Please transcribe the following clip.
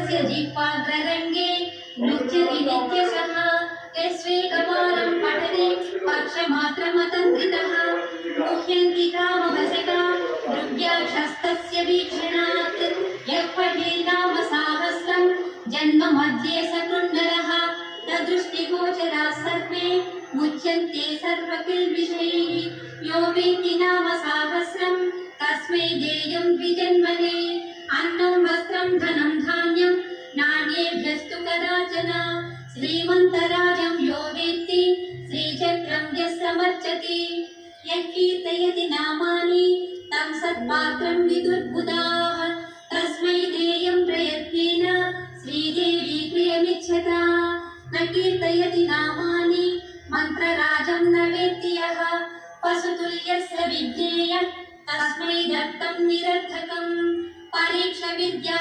तस्य जिह्वाग्ररङ्गे नृत्यति नित्यशः यस्वेकवारं पठति पक्षमात्रमतन्त्रितः मुह्यन्ति कामवशका दृग्याक्षस्तस्य वीक्षणात् यः पठेत् नाम साहस्रं जन्म मध्ये सकृन्नरः तदृष्टिगोचराः सर्वे मुच्यन्ते सर्वकिल्बिषैः यो वेत्ति नाम साहस्रं तस्मै देयं द्विजन्मने अन्नं वस्त्रं धनं धान्यं नान्येभ्यस्तु कदाचन श्रीमन्तराजं यो वेत्ति श्रीचक्रं यः समर्चति यः कीर्तयति नामानि तं सत्पात्रं विदुर्बुधाः तस्मै देयं प्रयत्नेन श्रीदेवी प्रियमिच्छता न कीर्तयति नामानि मन्त्रराजं न वेत्ति यः पशुतुल्यस्य विज्ञेयः तस्मै दत्तं निरर्थकं परीक्षाविद्या